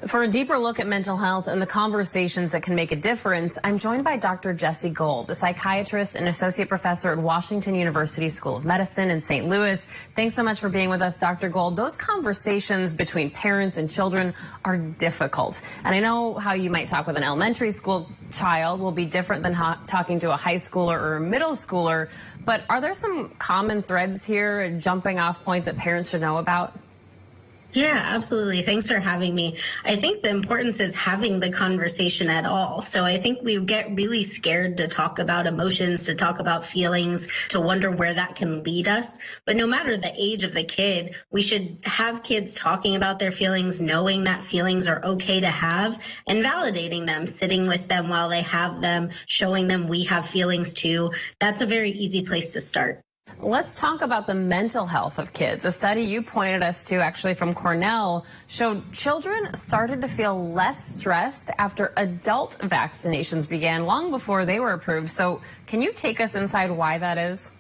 For a deeper look at mental health and the conversations that can make a difference, I'm joined by Dr. Jessi Gold, a psychiatrist and associate professor at Washington University School of Medicine in St. Louis. Thanks so much for being with us, Dr. Gold. Those conversations between parents and children are difficult. And I know how you might talk with an elementary school child will be different than talking to a high schooler or a middle schooler. But are there some common threads here, a jumping off point that parents should know about? Yeah, absolutely. Thanks for having me. I think the importance is having the conversation at all. So I think we get really scared to talk about emotions, to talk about feelings, to wonder where that can lead us. But no matter the age of the kid, we should have kids talking about their feelings, knowing that feelings are okay to have, and validating them, sitting with them while they have them, showing them we have feelings too. That's a very easy place to start. Let's talk about the mental health of kids. A study you pointed us to, actually from Cornell, showed children started to feel less stressed after adult vaccinations began long before they were approved. So can you take us inside why that is?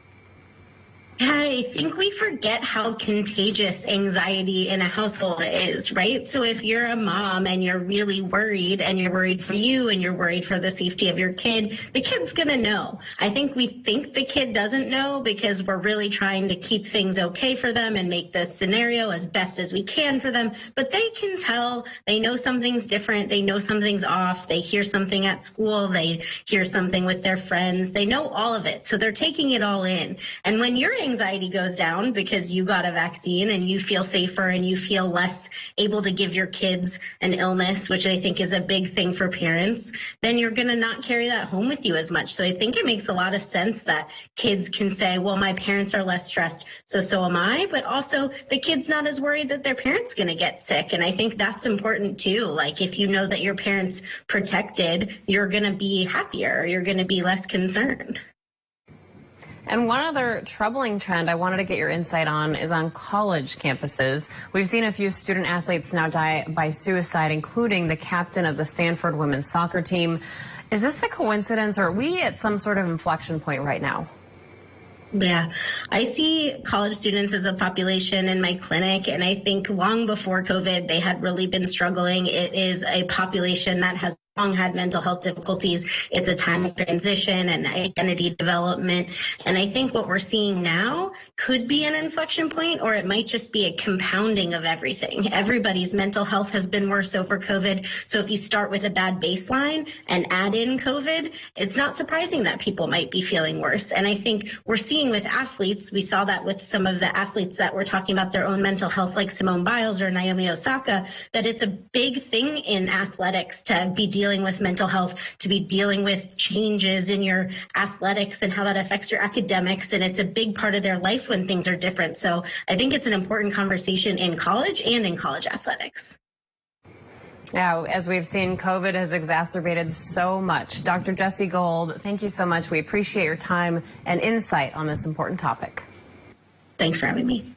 I think we forget how contagious anxiety in a household is, right? So if you're a mom and you're really worried and you're worried for you and you're worried for the safety of your kid, the kid's going to know. I think we think the kid doesn't know because we're really trying to keep things okay for them and make the scenario as best as we can for them. But they can tell. They know something's different. They know something's off. They hear something at school. They hear something with their friends. They know all of it. So they're taking it all in. And when your anxiety goes down because you got a vaccine and you feel safer and you feel less able to give your kids an illness, which I think is a big thing for parents, then you're going to not carry that home with you as much. So I think it makes a lot of sense that kids can say, well, my parents are less stressed, so am I. But also the kid's not as worried that their parent's going to get sick. And I think that's important too. Like if you know that your parent's protected, you're going to be happier. You're going to be less concerned. And one other troubling trend I wanted to get your insight on is on college campuses. We've seen a few student athletes now die by suicide, including the captain of the Stanford women's soccer team. Is this a coincidence, or are we at some sort of inflection point right now? Yeah, I see college students as a population in my clinic, and I think long before COVID, they had really been struggling. It is a population that has long had mental health difficulties. It's a time of transition and identity development. And I think what we're seeing now could be an inflection point, or it might just be a compounding of everything. Everybody's mental health has been worse over COVID. So if you start with a bad baseline and add in COVID, it's not surprising that people might be feeling worse. And I think we're seeing with athletes, we saw that with some of the athletes that were talking about their own mental health, like Simone Biles or Naomi Osaka, that it's a big thing in athletics to be dealing with mental health, to be dealing with changes in your athletics and how that affects your academics. And it's a big part of their life when things are different. So I think it's an important conversation in college and in college athletics. Now, as we've seen, COVID has exacerbated so much. Dr. Jessi Gold, thank you so much. We appreciate your time and insight on this important topic. Thanks for having me.